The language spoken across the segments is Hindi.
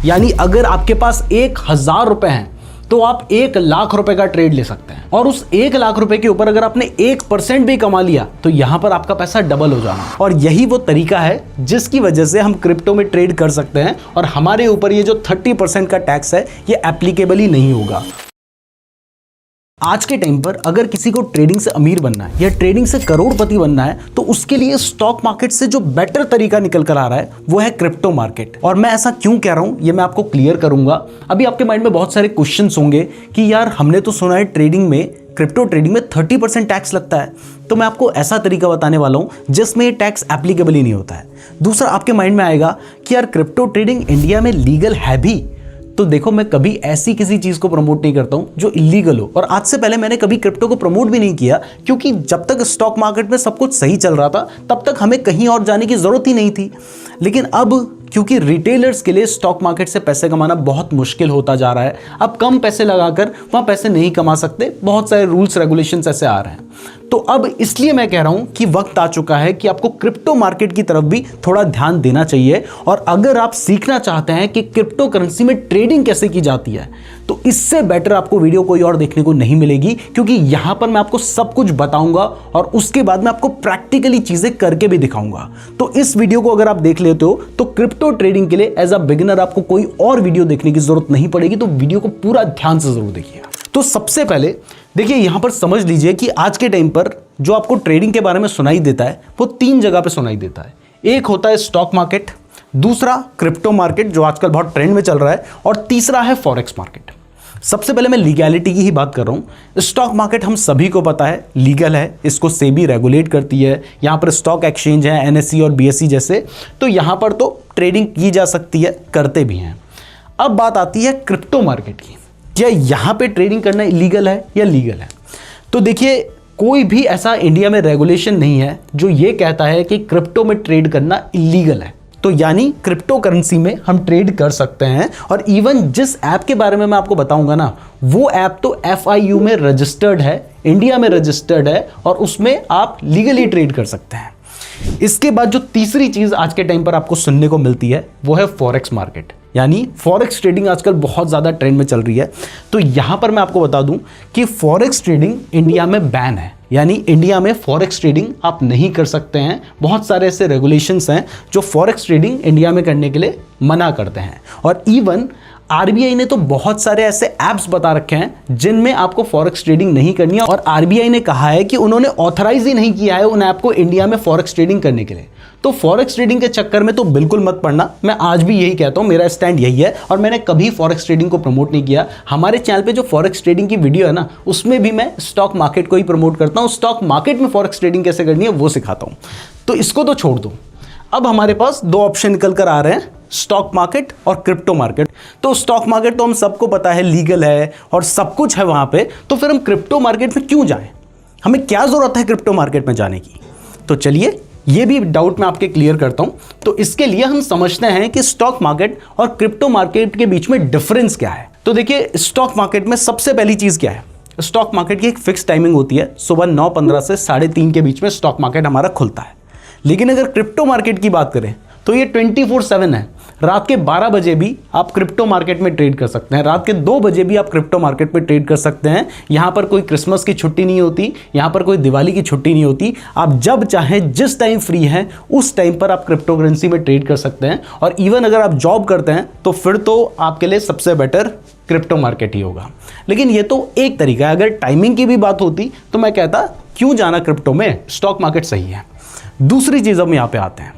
यानी अगर आपके पास 1000 रुपए हैं तो आप 1,00,000 रुपए का ट्रेड ले सकते हैं, और उस 1,00,000 रुपए के ऊपर अगर आपने 1% भी कमा लिया तो यहां पर आपका पैसा डबल हो जाना। और यही वो तरीका है जिसकी वजह से हम क्रिप्टो में ट्रेड कर सकते हैं और हमारे ऊपर ये जो 30% का टैक्स है ये एप्लीकेबल ही नहीं होगा। आज के टाइम पर अगर किसी को ट्रेडिंग से अमीर बनना है या ट्रेडिंग से करोड़पति बनना है तो उसके लिए स्टॉक मार्केट से जो बेटर तरीका निकल कर आ रहा है वो है क्रिप्टो मार्केट। और मैं ऐसा क्यों कह रहा हूं ये मैं आपको क्लियर करूंगा। अभी आपके माइंड में बहुत सारे क्वेश्चंस होंगे कि यार हमने तो सुना है ट्रेडिंग में, क्रिप्टो ट्रेडिंग में 30% टैक्स लगता है, तो मैं आपको ऐसा तरीका बताने वाला हूं जिसमें ये टैक्स एप्लीकेबल ही नहीं होता है। दूसरा आपके माइंड में आएगा कि यार क्रिप्टो ट्रेडिंग इंडिया में लीगल है भी, तो देखो मैं कभी ऐसी किसी चीज को प्रमोट नहीं करता हूं जो इलीगल हो, और आज से पहले मैंने कभी क्रिप्टो को प्रमोट भी नहीं किया, क्योंकि जब तक स्टॉक मार्केट में सब कुछ सही चल रहा था तब तक हमें कहीं और जाने की जरूरत ही नहीं थी। लेकिन अब क्योंकि रिटेलर्स के लिए स्टॉक मार्केट से पैसे कमाना बहुत मुश्किल होता जा रहा है, अब कम पैसे लगाकर वहां पैसे नहीं कमा सकते, बहुत सारे रूल्स रेगुलेशंस ऐसे आ रहे हैं। तो अब इसलिए मैं कह रहा हूं कि वक्त आ चुका है कि आपको क्रिप्टो मार्केट की तरफ भी थोड़ा ध्यान देना चाहिए। और अगर आप सीखना चाहते हैं कि क्रिप्टो करेंसी में ट्रेडिंग कैसे की जाती है तो इससे बेटर आपको वीडियो कोई और देखने को नहीं मिलेगी, क्योंकि यहां पर मैं आपको सब कुछ बताऊंगा और उसके बाद मैं आपको प्रैक्टिकली चीजें करके भी दिखाऊंगा। तो इस वीडियो को अगर आप देख लेते हो तो क्रिप्टो ट्रेडिंग के लिए एज अ बिगिनर आपको कोई और वीडियो देखने की जरूरत नहीं पड़ेगी, तो वीडियो को पूरा ध्यान से जरूर देखिए। तो सबसे पहले देखिए यहां पर समझ लीजिए कि आज के टाइम पर जो आपको ट्रेडिंग के बारे में सुनाई देता है वो 3 जगह पे सुनाई देता है। एक होता है स्टॉक मार्केट, दूसरा क्रिप्टो मार्केट जो आजकल बहुत ट्रेंड में चल रहा है, और तीसरा है फॉरेक्स मार्केट। सबसे पहले मैं लीगैलिटी की ही बात कर रहा हूं। स्टॉक मार्केट हम सभी को पता है लीगल है, इसको सेबी रेगुलेट करती है, यहां पर स्टॉक एक्सचेंज है एनएसई और बीएसई जैसे, तो यहां पर तो ट्रेडिंग की जा सकती है, करते भी हैं। अब बात आती है क्रिप्टो मार्केट की, क्या यहां पे ट्रेडिंग करना इलीगल है या लीगल है? तो देखिए कोई भी ऐसा इंडिया में रेगुलेशन नहीं है जो ये कहता है कि क्रिप्टो में ट्रेड करना इलीगल है। तो यानी क्रिप्टो करेंसी में हम ट्रेड कर सकते हैं, और इवन जिस ऐप के बारे में मैं आपको बताऊंगा ना, वो ऐप तो FIU में रजिस्टर्ड है, इंडिया में रजिस्टर्ड है, और उसमें आप लीगली ट्रेड कर सकते हैं। इसके बाद जो तीसरी चीज आज के टाइम पर आपको सुनने को मिलती है वो है फॉरेक्स मार्केट, यानी फॉरेक्स ट्रेडिंग आजकल बहुत ज्यादा ट्रेंड में चल रही है। तो यहां पर मैं आपको बता दूं कि फॉरेक्स ट्रेडिंग इंडिया में बैन है, यानी इंडिया में फॉरेक्स ट्रेडिंग आप नहीं कर सकते हैं। बहुत सारे ऐसे रेगुलेशंस हैं जो फॉरेक्स ट्रेडिंग इंडिया में करने के लिए मना करते हैं, और इवन आरबीआई ने तो बहुत सारे ऐसे ऐप्स बता रखे हैं जिनमें आपको फॉरेक्स ट्रेडिंग नहीं करनी है, और आरबीआई ने कहा है कि उन्होंने ऑथराइज ही नहीं किया है उन ऐप को इंडिया में फॉरेक्स ट्रेडिंग करने के लिए। तो फॉरेक्स ट्रेडिंग के चक्कर में तो बिल्कुल मत पड़ना, मैं आज भी यही कहता हूं, मेरा स्टैंड यही है, और मैंने कभी फॉरेक्स ट्रेडिंग को प्रमोट नहीं किया। हमारे चैनल पे जो फॉरेक्स ट्रेडिंग की वीडियो है ना, उसमें भी मैं स्टॉक मार्केट को ही प्रमोट करता हूं, स्टॉक मार्केट में फॉरेक्स ट्रेडिंग कैसे करनी है वो सिखाता हूं। तो इसको तो छोड़ दो। अब हमारे पास 2 ऑप्शन निकल कर आ रहे हैं, स्टॉक मार्केट और क्रिप्टो मार्केट। तो स्टॉक मार्केट तो हम सबको पता है लीगल है और सब कुछ है वहां पे, तो फिर हम क्रिप्टो मार्केट में क्यों जाएं? हमें क्या जरूरत है क्रिप्टो मार्केट में जाने की? तो चलिए ये भी डाउट मैं आपके क्लियर करता हूं। तो इसके लिए हम समझते हैं कि स्टॉक मार्केट और क्रिप्टो मार्केट के बीच में डिफरेंस क्या है। तो देखिए स्टॉक मार्केट में सबसे पहली चीज क्या है, स्टॉक मार्केट की एक फिक्स टाइमिंग होती है, सुबह 9:15 से 3:30 के बीच में स्टॉक मार्केट हमारा खुलता है। लेकिन अगर क्रिप्टो मार्केट की बात करें तो ये 24/7 है, रात के 12 बजे भी आप क्रिप्टो मार्केट में ट्रेड कर सकते हैं, रात के 2 बजे भी आप क्रिप्टो मार्केट में ट्रेड कर सकते हैं। यहां पर कोई क्रिसमस की छुट्टी नहीं होती, यहां पर कोई दिवाली की छुट्टी नहीं होती, आप जब चाहें जिस टाइम फ्री हैं उस टाइम पर आप क्रिप्टो करेंसी में ट्रेड कर सकते हैं। और इवन अगर आप जॉब करते हैं तो फिर तो आपके लिए सबसे बेटर क्रिप्टो मार्केट ही होगा। लेकिन ये तो एक तरीका है, अगर टाइमिंग की भी बात होती तो मैं कहता क्यों जाना क्रिप्टो में, स्टॉक मार्केट सही है। दूसरी चीज हम यहां पे आते हैं,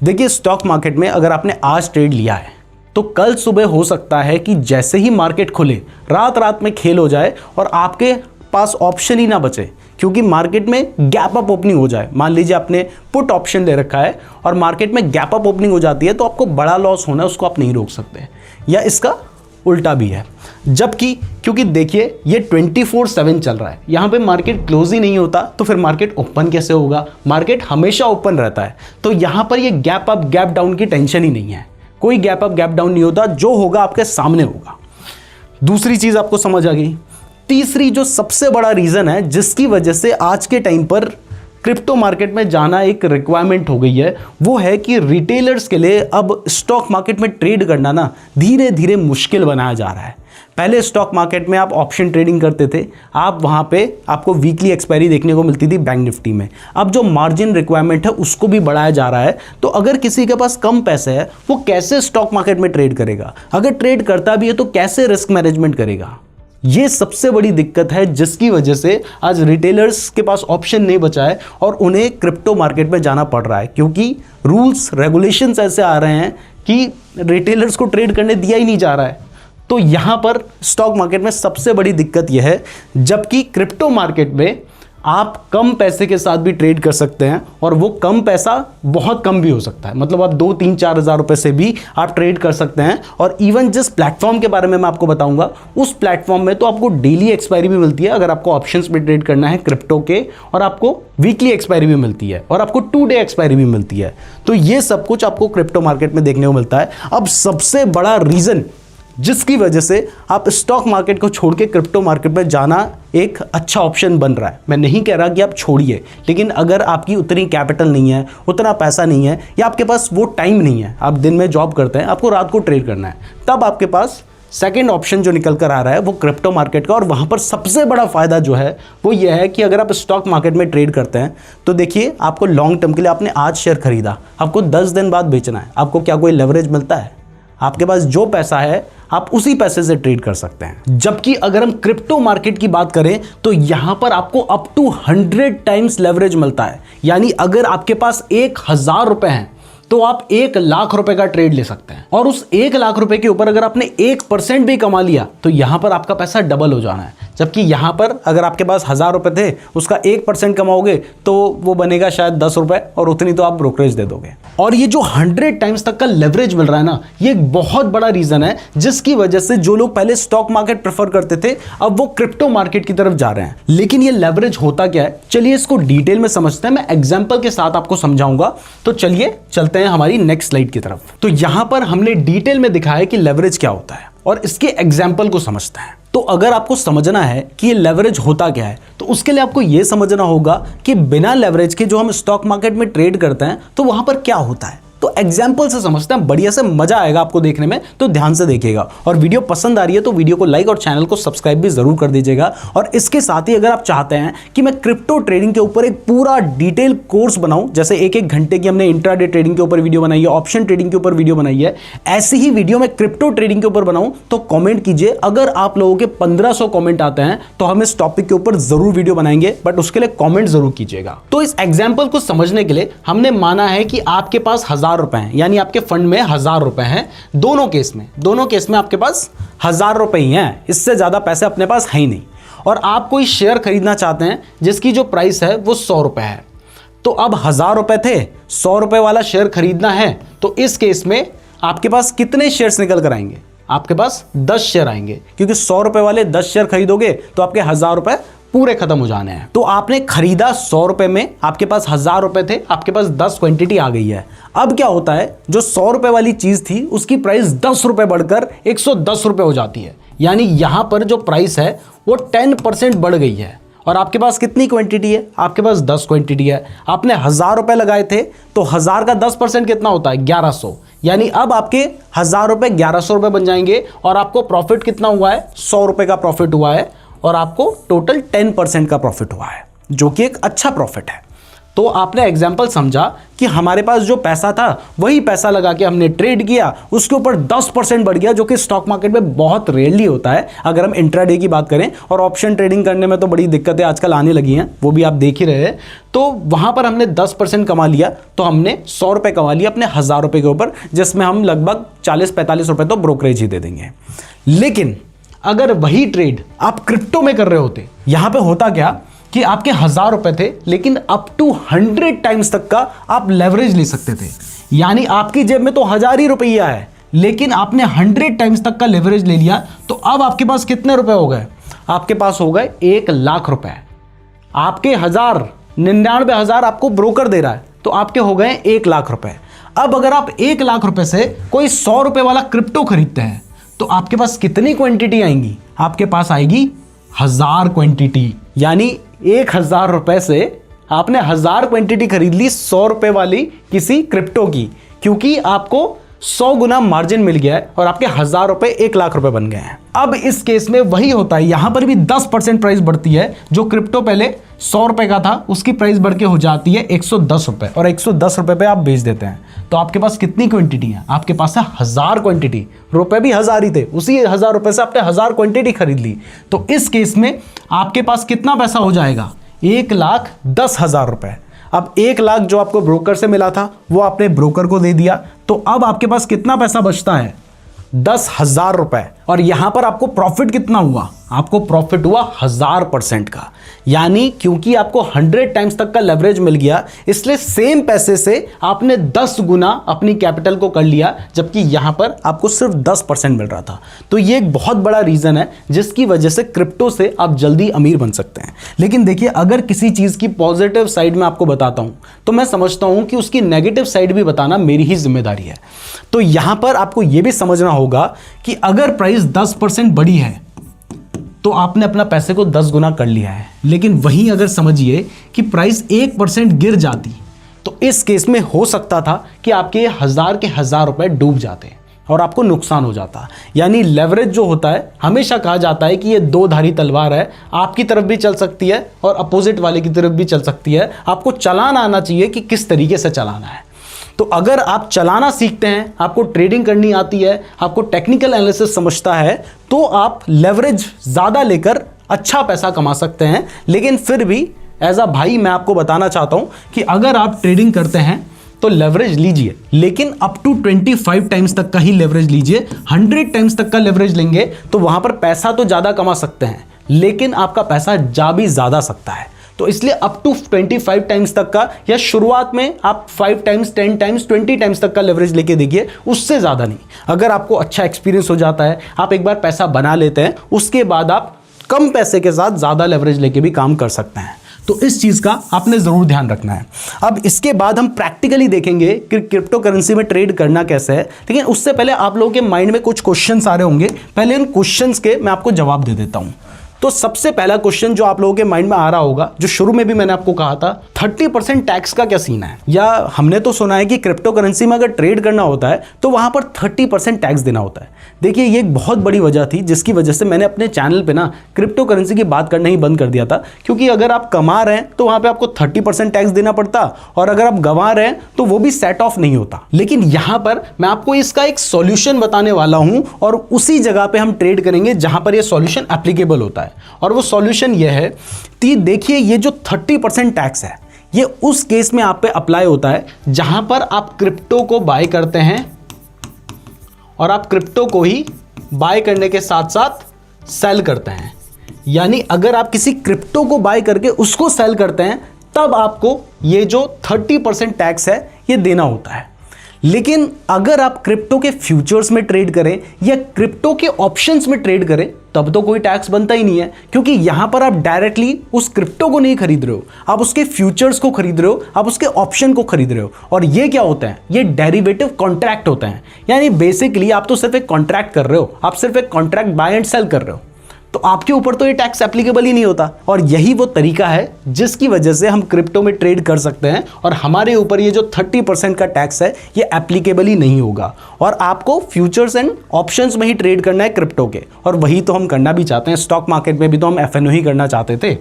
देखिए स्टॉक मार्केट में अगर आपने आज ट्रेड लिया है तो कल सुबह हो सकता है कि जैसे ही मार्केट खुले रात रात में खेल हो जाए और आपके पास ऑप्शन ही ना बचे, क्योंकि मार्केट में गैप अप ओपनिंग हो जाए। मान लीजिए आपने पुट ऑप्शन ले रखा है और मार्केट में गैप अप ओपनिंग हो जाती है तो आपको बड़ा लॉस होना है, उसको आप नहीं रोक सकते, या इसका उल्टा भी है। जबकि क्योंकि देखिए ये 24/7 चल रहा है, यहां पे मार्केट क्लोज ही नहीं होता तो फिर मार्केट ओपन कैसे होगा? मार्केट हमेशा ओपन रहता है, तो यहां पर ये गैप अप गैप डाउन की टेंशन ही नहीं है, कोई गैप अप गैप डाउन नहीं होता, जो होगा आपके सामने होगा। दूसरी चीज आपको समझ आ गई। तीसरी जो सबसे बड़ा रीजन है जिसकी वजह से आज के टाइम पर क्रिप्टो मार्केट में जाना एक रिक्वायरमेंट हो गई है, वो है कि रिटेलर्स के लिए अब स्टॉक मार्केट में ट्रेड करना ना धीरे धीरे मुश्किल बनाया जा रहा है। पहले स्टॉक मार्केट में आप ऑप्शन ट्रेडिंग करते थे, आप वहाँ पे आपको वीकली एक्सपायरी देखने को मिलती थी बैंक निफ्टी में। अब जो मार्जिन रिक्वायरमेंट है उसको भी बढ़ाया जा रहा है। तो अगर किसी के पास कम पैसे है वो कैसे स्टॉक मार्केट में ट्रेड करेगा, अगर ट्रेड करता भी है तो कैसे रिस्क मैनेजमेंट करेगा। ये सबसे बड़ी दिक्कत है जिसकी वजह से आज रिटेलर्स के पास ऑप्शन नहीं बचा है और उन्हें क्रिप्टो मार्केट में जाना पड़ रहा है, क्योंकि रूल्स रेगुलेशंस ऐसे आ रहे हैं कि रिटेलर्स को ट्रेड करने दिया ही नहीं जा रहा है। तो यहाँ पर स्टॉक मार्केट में सबसे बड़ी दिक्कत यह है, जबकि क्रिप्टो मार्केट में आप कम पैसे के साथ भी ट्रेड कर सकते हैं और वो कम पैसा बहुत कम भी हो सकता है। मतलब आप 2-3-4 हज़ार रुपए से भी आप ट्रेड कर सकते हैं। और इवन जिस प्लेटफॉर्म के बारे में मैं आपको बताऊंगा उस प्लेटफॉर्म में तो आपको डेली एक्सपायरी भी मिलती है अगर आपको ऑप्शंस पे ट्रेड करना है क्रिप्टो के, और आपको वीकली एक्सपायरी भी मिलती है और आपको 2 डे एक्सपायरी भी मिलती है। तो ये सब कुछ आपको क्रिप्टो मार्केट में देखने को मिलता है। अब सबसे बड़ा रीज़न जिसकी वजह से आप स्टॉक मार्केट को छोड़ के क्रिप्टो मार्केट में जाना एक अच्छा ऑप्शन बन रहा है, मैं नहीं कह रहा कि आप छोड़िए, लेकिन अगर आपकी उतनी कैपिटल नहीं है, उतना पैसा नहीं है, या आपके पास वो टाइम नहीं है, आप दिन में जॉब करते हैं, आपको रात को ट्रेड करना है, तब आपके पास सेकेंड ऑप्शन जो निकल कर आ रहा है वो क्रिप्टो मार्केट का। और वहाँ पर सबसे बड़ा फायदा जो है वो ये है कि अगर आप स्टॉक मार्केट में ट्रेड करते हैं तो देखिए, आपको लॉन्ग टर्म के लिए आपने आज शेयर खरीदा, आपको 10 दिन बाद बेचना है, आपको क्या कोई लेवरेज मिलता है? आपके पास जो पैसा है आप उसी पैसे से ट्रेड कर सकते हैं। जबकि अगर हम क्रिप्टो मार्केट की बात करें तो यहां पर आपको अप टू 100 टाइम्स लेवरेज मिलता है। यानी अगर आपके पास 1000 रुपए हैं तो आप 1 लाख रुपए का ट्रेड ले सकते हैं, और उस 1 लाख रुपए के ऊपर अगर आपने 1% भी कमा लिया तो यहां पर आपका पैसा डबल हो जाना है। जबकि यहां पर अगर आपके पास 1000 रुपए थे, उसका 1% कमाओगे तो वो बनेगा शायद 10 रुपए, और उतनी तो आप ब्रोकरेज दे दोगे। और ये जो 100 टाइम्स तक का लेवरेज मिल रहा है ना, ये एक बहुत बड़ा रीजन है जिसकी वजह से जो लोग पहले स्टॉक मार्केट प्रेफर करते थे अब वो क्रिप्टो मार्केट की तरफ जा रहे हैं। लेकिन ये लेवरेज होता क्या है, चलिए इसको डिटेल में समझते हैं। मैं एग्जांपल के साथ आपको समझाऊंगा। तो चलिए चलते हैं हमारी नेक्स्ट स्लाइड की तरफ। तो यहां पर हमने डिटेल में दिखाया है कि लेवरेज क्या होता है और इसके एग्जाम्पल को समझते हैं। तो अगर आपको समझना है कि ये लेवरेज होता क्या है तो उसके लिए आपको यह समझना होगा कि बिना लेवरेज के जो हम स्टॉक मार्केट में ट्रेड करते हैं तो वहां पर क्या होता है। तो एग्जाम्पल से समझते हैं, बढ़िया से मजा आएगा आपको देखने में, तो ध्यान से देखिएगा। और वीडियो पसंद आ रही है तो वीडियो को लाइक और चैनल को सब्सक्राइब भी जरूर कर दीजिएगा। और इसके साथ ही अगर आप चाहते हैं कि मैं क्रिप्टो ट्रेडिंग के ऊपर एक पूरा डिटेल कोर्स बनाऊं, जैसे 1-1 घंटे की हमने इंट्राडे ट्रेडिंग के ऊपर वीडियो बनाई है, ऑप्शन ट्रेडिंग के ऊपर वीडियो बनाई है, ऐसी ही वीडियो मैं क्रिप्टो ट्रेडिंग के ऊपर बनाऊं, तो कॉमेंट कीजिए। अगर आप लोगों के 1500 कॉमेंट आते हैं तो हम इस टॉपिक के ऊपर जरूर वीडियो बनाएंगे, बट उसके लिए कॉमेंट जरूर कीजिएगा। तो इस एग्जाम्पल को समझने के लिए हमने माना है कि आपके पास 1000 रुपए हैं, यानी आपके फंड में 1000 रुपए हैं। दोनों केस में आपके पास 1000 रुपए ही हैं, इससे ज्यादा पैसे अपने पास है ही नहीं। और आप कोई शेयर खरीदना चाहते हैं जिसकी जो प्राइस है वो 100 रुपए है। तो अब 1000 रुपए थे, 100 रुपए वाला शेयर खरीदना है, तो इस केस में आपके पास कितने शेयर्स निकल कर आएंगे? आपके पास 10 शेयर आएंगे, क्योंकि 100 रुपए वाले 10 शेयर खरीदोगे तो आपके 1000 रुपए पूरे खत्म हो जाने हैं। तो आपने खरीदा 100 रुपए में, आपके पास 1000 रुपए थे, आपके पास 10 क्वांटिटी आ गई है। अब क्या होता है, जो 100 रुपए वाली चीज थी उसकी प्राइस 10 रुपए बढ़कर 110 रुपए हो जाती है। यानी यहां पर जो प्राइस है वो 10% बढ़ गई है। और आपके पास कितनी क्वांटिटी है? आपके पास 10 क्वांटिटी है। आपने 1000 रुपए लगाए थे तो 1000 का 10% कितना होता है? 1100। यानी अब आपके 1000 रुपए 1100 रुपए बन जाएंगे और आपको प्रॉफिट कितना हुआ है? 100 रुपए का प्रॉफिट हुआ है, और आपको टोटल 10% का प्रॉफिट हुआ है, जो कि एक अच्छा प्रॉफिट है। तो आपने एग्जाम्पल समझा कि हमारे पास जो पैसा था वही पैसा लगा के हमने ट्रेड किया, उसके ऊपर 10% बढ़ गया, जो कि स्टॉक मार्केट में बहुत रेयरली होता है अगर हम इंट्राडे की बात करें। और ऑप्शन ट्रेडिंग करने में तो बड़ी दिक्कतें आजकल आने लगी हैं, वो भी आप देख ही रहे हैं। तो वहां पर हमने 10% कमा लिया, तो हमने 100 रुपए कमा लिया अपने 1000 रुपए के ऊपर, जिसमें हम लगभग 40-45 रुपए तो ब्रोकरेज ही दे देंगे। लेकिन अगर वही ट्रेड आप क्रिप्टो में कर रहे होते, यहां पे होता क्या कि आपके 1000 रुपए थे, लेकिन अप टू 100 टाइम्स तक का आप लेवरेज ले सकते थे। यानी आपकी जेब में तो 1000 ही रुपया है, लेकिन आपने 100 टाइम्स तक का लेवरेज ले लिया। तो अब आपके पास कितने रुपए हो गए? आपके पास हो गए 1 लाख रुपए। आपके 99,000 आपको ब्रोकर दे रहा है, तो आपके हो गए 1 लाख रुपए। अब अगर आप 1 लाख रुपए से कोई 100 रुपए वाला क्रिप्टो खरीदते हैं तो आपके पास कितनी क्वांटिटी आएंगी? आपके पास आएगी 1000 क्वांटिटी। यानी 1000 रुपए से आपने 1000 क्वांटिटी खरीद ली 100 रुपए वाली किसी क्रिप्टो की, क्योंकि आपको 100 गुना मार्जिन मिल गया है और आपके 1000 रुपए 1 लाख रुपए बन गए हैं। अब इस केस में वही होता है, यहां पर भी 10% प्राइस बढ़ती है। जो क्रिप्टो पहले 100 रुपए का था उसकी प्राइस बढ़ के हो जाती है 110 रुपए, और 110 रुपए पे आप बेच देते हैं। तो आपके पास कितनी क्वांटिटी है? आपके पास है 1000 क्वांटिटी, रुपए भी 1000 ही थे, उसी 1000 रुपए से आपने 1000 क्वांटिटी खरीद ली। तो इस केस में आपके पास कितना पैसा हो जाएगा? 1,10,000 रुपए। अब 1 लाख जो आपको ब्रोकर से मिला था वो आपने ब्रोकर को दे दिया, तो अब आपके पास कितना पैसा बचता है? 10,000 रुपए। और यहां पर आपको प्रॉफिट कितना हुआ? आपको प्रॉफिट हुआ 1000% का, यानी क्योंकि आपको 100 टाइम्स तक का लेवरेज मिल गया, इसलिए सेम पैसे से आपने 10 गुना अपनी कैपिटल को कर लिया, जबकि यहां पर आपको सिर्फ 10% मिल रहा था। तो ये एक बहुत बड़ा रीजन है जिसकी वजह से क्रिप्टो से आप जल्दी अमीर बन सकते हैं। लेकिन देखिए, अगर किसी चीज की पॉजिटिव साइड में आपको बताता हूं तो मैं समझता हूं कि उसकी नेगेटिव साइड भी बताना मेरी ही जिम्मेदारी है। तो यहां पर आपको यह भी समझना होगा कि अगर प्राइस 10% बढ़ी है तो आपने अपना पैसे को 10 गुना कर लिया है। लेकिन वहीं अगर समझिए कि प्राइस 1% गिर जाती तो इस केस में हो सकता था कि आपके 1000 के 1000 रुपए डूब जाते और आपको नुकसान हो जाता। यानी लेवरेज जो होता है, हमेशा कहा जाता है कि ये दो धारी तलवार है, आपकी तरफ भी चल सकती है और अपोजिट वाले की तरफ भी चल सकती है। आपको चलाना आना चाहिए कि किस तरीके से चलाना है। तो अगर आप चलाना सीखते हैं, आपको ट्रेडिंग करनी आती है, आपको टेक्निकल एनालिसिस समझता है, तो आप लेवरेज ज़्यादा लेकर अच्छा पैसा कमा सकते हैं। लेकिन फिर भी एज अ भाई मैं आपको बताना चाहता हूं कि अगर आप ट्रेडिंग करते हैं तो लेवरेज लीजिए, लेकिन अप टू 25 टाइम्स तक का ही लेवरेज लीजिए। 100 टाइम्स तक का लेवरेज लेंगे तो वहां पर पैसा तो ज़्यादा कमा सकते हैं, लेकिन आपका पैसा जा भी ज़्यादा सकता है। तो इसलिए अप टू 25 टाइम्स तक का, या शुरुआत में आप 5 टाइम्स, 10 टाइम्स, 20 टाइम्स तक का लेवरेज लेके देखिए, उससे ज़्यादा नहीं। अगर आपको अच्छा एक्सपीरियंस हो जाता है, आप एक बार पैसा बना लेते हैं, उसके बाद आप कम पैसे के साथ ज़्यादा लेवरेज लेके भी काम कर सकते हैं। तो इस चीज़ का आपने ज़रूर ध्यान रखना है। अब इसके बाद हम प्रैक्टिकली देखेंगे कि क्रिप्टो करेंसी में ट्रेड करना कैसे है। लेकिन उससे पहले आप लोगों के माइंड में कुछ क्वेश्चंस आ रहे होंगे, पहले इन क्वेश्चंस के मैं आपको जवाब दे देता हूँ। तो सबसे पहला क्वेश्चन जो आप लोगों के माइंड में आ रहा होगा, जो शुरू में भी मैंने आपको कहा था, 30% टैक्स का क्या सीन है? या हमने तो सुना है कि क्रिप्टो करेंसी में अगर ट्रेड करना होता है तो वहां पर 30% टैक्स देना होता है। देखिए, ये एक बहुत बड़ी वजह थी जिसकी वजह से मैंने अपने चैनल पे ना क्रिप्टो करेंसी की बात करना ही बंद कर दिया था, क्योंकि अगर आप कमा रहे हैं तो वहां पर आपको 30% टैक्स देना पड़ता, और अगर आप गंवा रहे हैं तो वो भी सेट ऑफ नहीं होता। लेकिन यहां पर मैं आपको इसका एक सॉल्यूशन बताने वाला हूं, और उसी जगह पे हम ट्रेड करेंगे जहां पर यह सॉल्यूशन एप्लीकेबल होता है। और वो सॉल्यूशन ये है कि देखिए, ये जो 30% टैक्स है, ये उस केस में आप पे अप्लाई होता है जहां पर आप क्रिप्टो को बाय करते हैं और आप क्रिप्टो को ही बाय करने के साथ साथ सेल करते हैं। यानी अगर आप किसी क्रिप्टो को बाय करके उसको सेल करते हैं, तब आपको ये जो 30% टैक्स है ये देना होता है। लेकिन अगर आप क्रिप्टो के फ्यूचर्स में ट्रेड करें या क्रिप्टो के ऑप्शंस में ट्रेड करें, तब तो कोई टैक्स बनता ही नहीं है, क्योंकि यहां पर आप डायरेक्टली उस क्रिप्टो को नहीं खरीद रहे हो, आप उसके फ्यूचर्स को खरीद रहे हो, आप उसके ऑप्शन को खरीद रहे हो। और ये क्या होता है? ये डेरिवेटिव कॉन्ट्रैक्ट होते हैं। यानी बेसिकली आप तो सिर्फ एक कॉन्ट्रैक्ट कर रहे हो, आप सिर्फ एक कॉन्ट्रैक्ट बाय एंड सेल कर रहे हो, तो आपके ऊपर तो ये टैक्स एप्लीकेबल ही नहीं होता। और यही वो तरीका है जिसकी वजह से हम क्रिप्टो में ट्रेड कर सकते हैं, और हमारे ऊपर ये जो 30% का टैक्स है ये एप्लीकेबल ही नहीं होगा। और आपको फ्यूचर्स एंड ऑप्शंस में ही ट्रेड करना है क्रिप्टो के, और वही तो हम करना भी चाहते हैं। स्टॉक मार्केट में भी तो हम एफएनओ ही करना चाहते थे।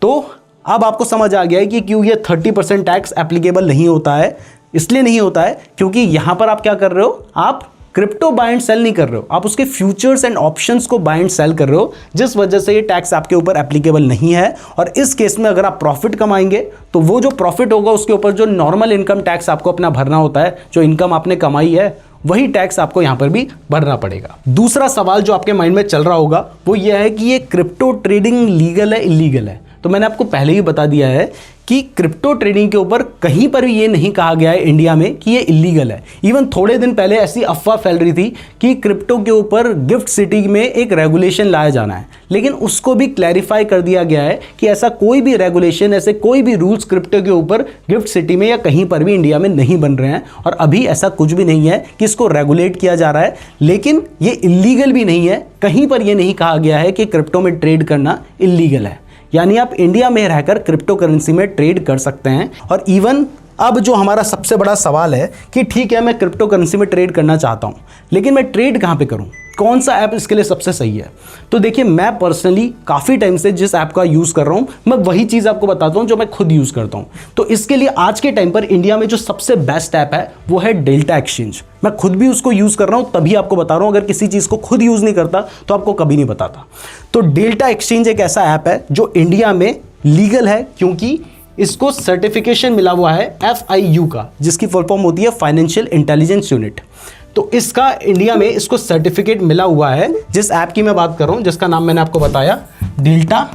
तो अब आपको समझ आ गया है कि क्यों ये 30% टैक्स एप्लीकेबल नहीं होता है। इसलिए नहीं होता है क्योंकि यहां पर आप क्या कर रहे हो, आप क्रिप्टो बाय एंड सेल नहीं कर रहे हो, आप उसके फ्यूचर्स एंड ऑप्शंस को बाय एंड सेल कर रहे हो, जिस वजह से ये टैक्स आपके ऊपर एप्लीकेबल नहीं है। और इस केस में अगर आप प्रॉफिट कमाएंगे तो वो जो प्रॉफिट होगा उसके ऊपर जो नॉर्मल इनकम टैक्स आपको अपना भरना होता है, जो इनकम आपने कमाई है, वही टैक्स आपको यहां पर भी भरना पड़ेगा। दूसरा सवाल जो आपके माइंड में चल रहा होगा वो ये है कि ये क्रिप्टो ट्रेडिंग लीगल है इलीगल है? तो मैंने आपको पहले ही बता दिया है कि क्रिप्टो ट्रेडिंग के ऊपर कहीं पर भी ये नहीं कहा गया है इंडिया में कि ये इलीगल है। इवन थोड़े दिन पहले ऐसी अफवाह फैल रही थी कि क्रिप्टो के ऊपर गिफ्ट सिटी में एक रेगुलेशन लाया जाना है, लेकिन उसको भी क्लैरिफाई कर दिया गया है कि ऐसा कोई भी रेगुलेशन, ऐसे कोई भी रूल्स क्रिप्टो के ऊपर गिफ्ट सिटी में या कहीं पर भी इंडिया में नहीं बन रहे हैं। और अभी ऐसा कुछ भी नहीं है कि इसको रेगुलेट किया जा रहा है, लेकिन ये इलीगल भी नहीं है। कहीं पर यह नहीं कहा गया है कि क्रिप्टो में ट्रेड करना इलीगल है। यानी आप इंडिया में रहकर क्रिप्टो करेंसी में ट्रेड कर सकते हैं। और इवन अब जो हमारा सबसे बड़ा सवाल है कि ठीक है, मैं क्रिप्टो करेंसी में ट्रेड करना चाहता हूं, लेकिन मैं ट्रेड कहां पे करूं, कौन सा ऐप इसके लिए सबसे सही है। तो देखिए, मैं पर्सनली काफ़ी टाइम से जिस ऐप का यूज़ कर रहा हूं, मैं वही चीज़ आपको बताता हूं जो मैं खुद यूज़ करता हूं। तो इसके लिए आज के टाइम पर इंडिया में जो सबसे बेस्ट ऐप है वो है डेल्टा एक्सचेंज। मैं खुद भी उसको यूज़ कर रहा हूं, तभी आपको बता रहा हूं। अगर किसी चीज़ को खुद यूज़ नहीं करता तो आपको कभी नहीं बताता। तो डेल्टा एक्सचेंज एक ऐसा ऐप है जो इंडिया में लीगल है, क्योंकि इसको सर्टिफिकेशन मिला हुआ है FIU का, जिसकी फुल फॉर्म होती है फाइनेंशियल इंटेलिजेंस यूनिट। तो इसका इंडिया में इसको सर्टिफिकेट मिला हुआ है। जिस ऐप की मैं बात कर रहा हूं, जिसका नाम मैंने आपको बताया, डेल्टा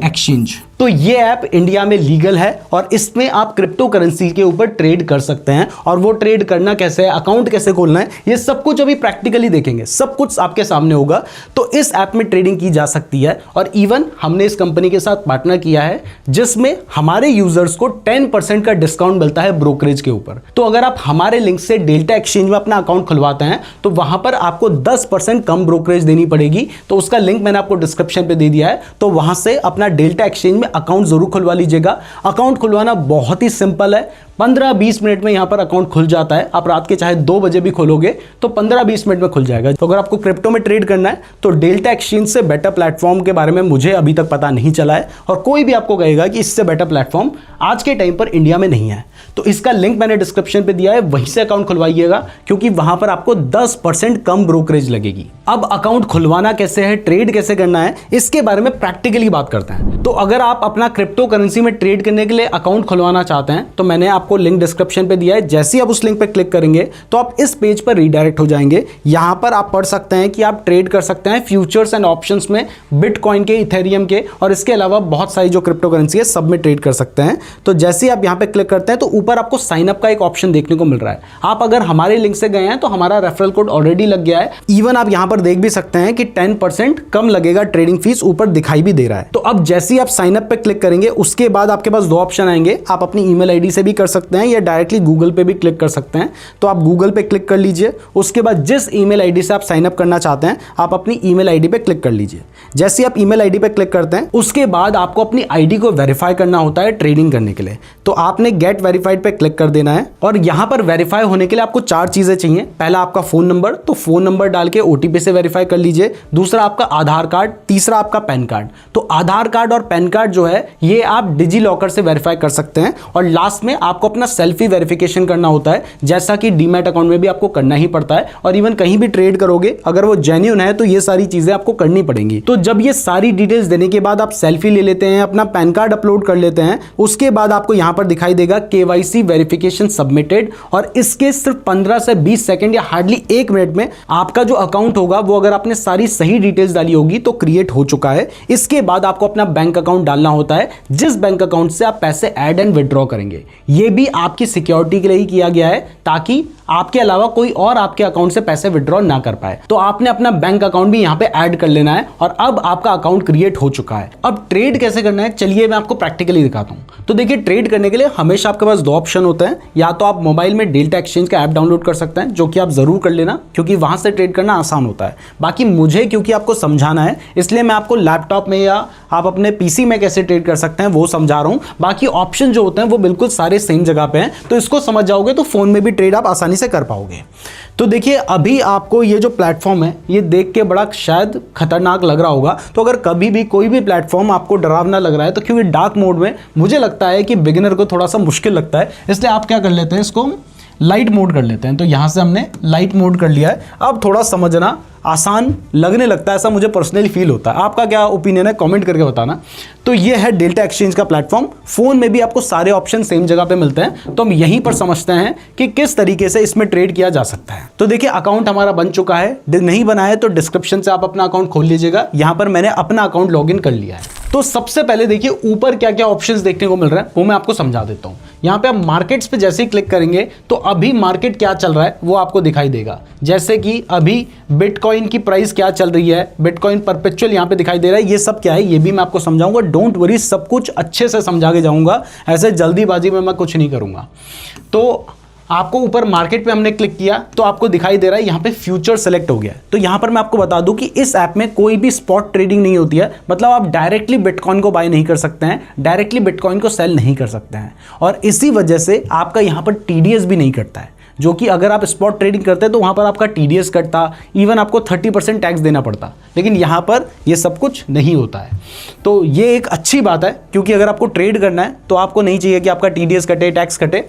एक्सचेंज। तो ये ऐप इंडिया में लीगल है और इसमें आप क्रिप्टो करेंसी के ऊपर ट्रेड कर सकते हैं। और वो ट्रेड करना कैसे है, अकाउंट कैसे खोलना है, ये सब कुछ अभी प्रैक्टिकली देखेंगे, सब कुछ आपके सामने होगा। तो इस ऐप में ट्रेडिंग की जा सकती है। और इवन हमने इस कंपनी के साथ पार्टनर किया है, जिसमें हमारे यूजर्स को 10% का डिस्काउंट मिलता है ब्रोकरेज के ऊपर। तो अगर आप हमारे लिंक से डेल्टा एक्सचेंज में अपना अकाउंट खुलवाते हैं तो वहां पर आपको 10% कम ब्रोकरेज देनी पड़ेगी। तो उसका लिंक मैंने आपको डिस्क्रिप्शन पे दे दिया है, तो वहां से अपना डेल्टा एक्सचेंज में अकाउंट जरूर खुलवा लीजिएगा। अकाउंट खुलवाना बहुत ही सिंपल है, 15-20 मिनट में यहां पर अकाउंट खुल जाता है। आप रात के चाहे 2 बजे भी खोलोगे तो 15-20 मिनट में खुल जाएगा। तो अगर आपको क्रिप्टो में ट्रेड करना है तो डेल्टा एक्सचेंज से बेटर प्लेटफॉर्म के बारे में मुझे अभी तक पता नहीं चला है, और कोई भी आपको कहेगा कि इससे बेटर प्लेटफॉर्म आज के टाइम पर इंडिया में नहीं है। तो इसका लिंक मैंने डिस्क्रिप्शन पे दिया है, वहीं से अकाउंट खुलवाइएगा, क्योंकि वहां पर आपको 10% कम ब्रोकरेज लगेगी। अब अकाउंट खुलवाना कैसे है, ट्रेड कैसे करना है, इसके बारे में प्रैक्टिकली बात करते हैं। तो अगर आप अपना क्रिप्टो करेंसी में ट्रेड करने के लिए अकाउंट खुलवाना चाहते हैं तो मैंने आपको लिंक डिस्क्रिप्शन पे दिया है। जैसे ही आप उस लिंक पे क्लिक करेंगे तो आप इस पेज पर रीडायरेक्ट हो जाएंगे। यहां पर आप पढ़ सकते हैं कि आप ट्रेड कर सकते हैं फ्यूचर्स एंड ऑप्शंस में, बिटकॉइन के, इथेरियम के, और इसके अलावा बहुत सारी जो क्रिप्टो करेंसी है सब में ट्रेड कर सकते हैं। तो जैसे ही आप यहां पे क्लिक करते हैं तो ऊपर आपको साइन अप का एक ऑप्शन देखने को मिल रहा है। आप अगर हमारे लिंक से गए हैं तो हमारा रेफरल कोड ऑलरेडी लग गया है। इवन आप यहां पर देख भी सकते हैं कि 10% कम लगेगा, ट्रेडिंग फीस ऊपर दिखाई भी दे रहा है। तो अब जैसे ही आप साइन अप पे क्लिक करेंगे उसके बाद आपके पास 2 ऑप्शन आएंगे। आप अपनी ईमेल आईडी से भी कर सकते हैं या डायरेक्टली गूगल पे भी क्लिक कर सकते हैं। तो आप गूगल पे क्लिक कर लीजिए। उसके बाद जिस ईमेल आईडी से आप साइन अप करना चाहते हैं आप अपनी ईमेल आईडी पे क्लिक कर लीजिए। जैसे ही आप ईमेल आईडी पे क्लिक करते हैं उसके बाद आपको अपनी आईडी को वेरीफाई करना होता है ट्रेडिंग करने के लिए। तो आपने गेट वेरीफाइड पे क्लिक कर देना है। और यहां पर वेरीफाई होने के लिए आपको 4 चीजें चाहिए। पहला आपका फोन नंबर, तो फोन नंबर डाल के ओटीपी से वेरीफाई कर लीजिए। दूसरा आपका आधार कार्ड, तीसरा आपका पैन कार्ड। तो आधार कार्ड और पैन कार्ड जो है ये आप डिजी लॉकर से वेरीफाई कर सकते हैं। और लास्ट में आपको अपना सेल्फी वेरिफिकेशन करना होता है, जैसा कि डीमैट अकाउंट में भी आपको करना ही पड़ता है। और इवन कहीं भी ट्रेड करोगे अगर वो जेन्युइन है तो ये सारी चीजें आपको करनी पड़ेंगी। तो जब ये सारी डिटेल्स देने के बाद आप सेल्फी ले लेते हैं, अपना पैन कार्ड अपलोड कर लेते हैं, उसके बाद आपको यहां पर दिखाई देगा KYC वेरिफिकेशन सबमिटेड। और इसके सिर्फ 15 से 20 सेकंड या हार्डली 1 मिनट में आपका जो अकाउंट होगा वो, अगर आपने सारी सही डिटेल्स डाली होगी, तो क्रिएट हो चुका है। इसके बाद आपको अपना बैंक अकाउंट डालना होता है, जिस बैंक अकाउंट से आप पैसे ऐड एंड विड्रॉ करेंगे। ये भी आपकी सिक्योरिटी के लिए ही किया गया है, ताकि आपके अलावा कोई और आपके अकाउंट से पैसे विड्रॉ ना कर पाए। तो आपने अपना बैंक अकाउंट भी यहां पे ऐड कर लेना है और अब आपका अकाउंट क्रिएट हो चुका है। अब ट्रेड कैसे करना है, चलिए मैं आपको प्रैक्टिकली दिखाता हूं। तो देखिए, ट्रेड करने के लिए हमेशा आपके पास 2 ऑप्शन होते हैं। या तो आप मोबाइल में डेल्टा एक्सचेंज का ऐप डाउनलोड कर सकते हैं, जो कि आप जरूर कर लेना, क्योंकि वहां से ट्रेड करना आसान होता है। बाकी मुझे क्योंकि आपको समझाना है, इसलिए मैं आपको लैपटॉप में या आप अपने पीसी में कैसे ट्रेड कर सकते हैं वो समझा रहा हूं। बाकी ऑप्शन जो होते हैं वो बिल्कुल सारे सेम जगह पे हैं, तो इसको समझ जाओगे तो फोन में भी ट्रेड आप आसानी से कर पाओगे। तो देखिए, अभी आपको ये जो प्लेटफॉर्म है ये देख के बड़ा शायद खतरनाक लग रहा होगा। तो अगर कभी भी कोई भी प्लेटफॉर्म आपको डरावना लग रहा है, तो क्योंकि डार्क मोड में मुझे लगता है कि बिगिनर को थोड़ा सा मुश्किल लगता है, इसलिए आप क्या कर लेते हैं, इसको लाइट मोड कर लेते हैं। तो यहां से हमने लाइट मोड कर लिया है। अब थोड़ा समझना आसान लगने लगता है, ऐसा मुझे पर्सनली फील होता है। आपका क्या ओपिनियन है, कमेंट करके बताना। तो ये है डेल्टा एक्सचेंज का प्लेटफॉर्म। फोन में भी आपको सारे ऑप्शन सेम जगह पे मिलते हैं। तो हम यहीं पर समझते हैं कि किस तरीके से इसमें ट्रेड किया जा सकता है। तो देखिए, अकाउंट हमारा बन चुका है। नहीं बना है तो डिस्क्रिप्शन से आप अपना अकाउंट खोल लीजिएगा। यहां पर मैंने अपना अकाउंट लॉगिन कर लिया है। तो सबसे पहले देखिए, ऊपर क्या क्या ऑप्शंस देखने को मिल रहा है वो मैं आपको समझा देता हूं। यहां पे आप मार्केट्स पे जैसे ही क्लिक करेंगे तो अभी मार्केट क्या चल रहा है वो आपको दिखाई देगा। जैसे कि अभी बिटकॉइन की प्राइस क्या चल रही है, बिटकॉइन परपेचुअल यहां पे दिखाई दे रहा है। ये सब क्या है ये भी मैं आपको समझाऊंगा। डोंट वरी, सब कुछ अच्छे से समझा के जाऊंगा, ऐसे जल्दीबाजी में मैं कुछ नहीं करूंगा। तो आपको ऊपर मार्केट पे हमने क्लिक किया तो आपको दिखाई दे रहा है यहाँ पे फ्यूचर सेलेक्ट हो गया। तो यहाँ पर मैं आपको बता दूं कि इस ऐप में कोई भी स्पॉट ट्रेडिंग नहीं होती है, मतलब आप डायरेक्टली बिटकॉइन को बाय नहीं कर सकते हैं, डायरेक्टली बिटकॉइन को सेल नहीं कर सकते हैं, और इसी वजह से आपका यहाँ पर टीडीएस भी नहीं कटता है, जो कि अगर आप स्पॉट ट्रेडिंग करते हैं तो वहाँ पर आपका टीडीएस कटता, इवन आपको 30% टैक्स देना पड़ता, लेकिन यहाँ पर ये सब कुछ नहीं होता है। तो ये एक अच्छी बात है, क्योंकि अगर आपको ट्रेड करना है तो आपको नहीं चाहिए कि आपका टीडीएस कटे, टैक्स कटे,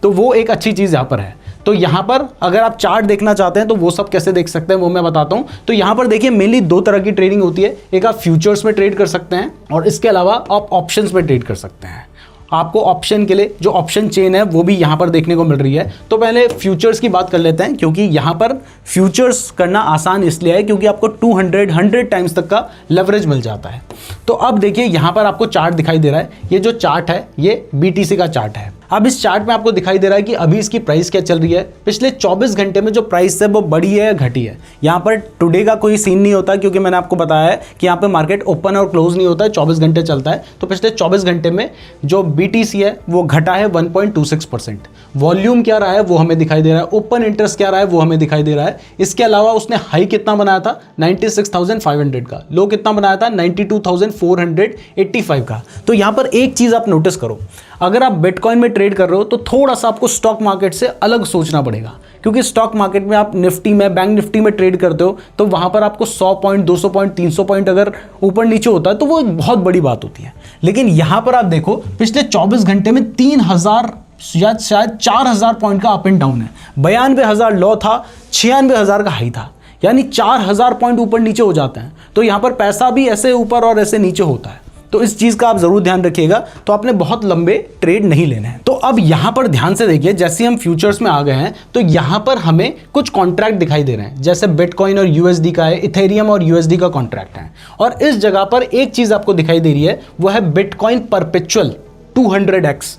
तो वो एक अच्छी चीज़ यहाँ पर है। तो यहाँ पर अगर आप चार्ट देखना चाहते हैं तो वो सब कैसे देख सकते हैं वो मैं बताता हूँ। तो यहाँ पर देखिए मेनली दो तरह की ट्रेडिंग होती है, एक आप फ्यूचर्स में ट्रेड कर सकते हैं और इसके अलावा आप ऑप्शंस में ट्रेड कर सकते हैं। आपको ऑप्शन के लिए जो ऑप्शन चेन है वो भी यहाँ पर देखने को मिल रही है। तो पहले फ्यूचर्स की बात कर लेते हैं, क्योंकि यहाँ पर फ्यूचर्स करना आसान इसलिए है क्योंकि आपको 100 टाइम्स तक का लेवरेज मिल जाता है। तो अब देखिए यहाँ पर आपको चार्ट दिखाई दे रहा है, ये जो चार्ट है ये BTC का चार्ट है। अब इस चार्ट में आपको दिखाई दे रहा है कि अभी इसकी प्राइस क्या चल रही है। पिछले 24 घंटे में जो प्राइस है वो बढ़ी है या घटी है। यहाँ पर टुडे का कोई सीन नहीं होता, क्योंकि मैंने आपको बताया है कि यहाँ पे मार्केट ओपन और क्लोज नहीं होता है, 24 घंटे चलता है। तो पिछले 24 घंटे में जो BTC है वो घटा है 1.26%। वॉल्यूम क्या रहा है वो हमें दिखाई दे रहा है, ओपन इंटरेस्ट क्या रहा है वो हमें दिखाई दे रहा है। इसके अलावा उसने हाई कितना बनाया था 96,500 का, लो कितना बनाया था 92,485 का। तो यहाँ पर एक चीज़ आप नोटिस करो, अगर आप बिटकॉइन में ट्रेड कर रहे हो तो थोड़ा सा आपको स्टॉक मार्केट से अलग सोचना पड़ेगा, क्योंकि स्टॉक मार्केट में आप निफ्टी में, बैंक निफ्टी में ट्रेड करते हो तो वहाँ पर आपको 100 पॉइंट, 200 पॉइंट, 300 पॉइंट अगर ऊपर नीचे होता है तो वो एक बहुत बड़ी बात होती है। लेकिन यहाँ पर आप देखो पिछले 24 घंटे में 3,000 या शायद 4,000 पॉइंट का अप एंड डाउन है। 92,000 लो था, 96,000 का हाई था, यानी 4,000 पॉइंट ऊपर नीचे हो जाते हैं। तो यहाँ पर पैसा भी ऐसे ऊपर और ऐसे नीचे होता है, तो इस चीज का आप जरूर ध्यान रखिएगा। तो आपने बहुत लंबे ट्रेड नहीं लेने हैं। तो अब यहां पर ध्यान से देखिए, जैसे हम फ्यूचर्स में आ गए हैं तो यहां पर हमें कुछ कॉन्ट्रैक्ट दिखाई दे रहे हैं, जैसे बिटकॉइन और यूएसडी का है, इथेरियम और यूएसडी का कॉन्ट्रैक्ट है। और इस जगह पर एक चीज आपको दिखाई दे रही है, वो है bitcoin perpetual 200x,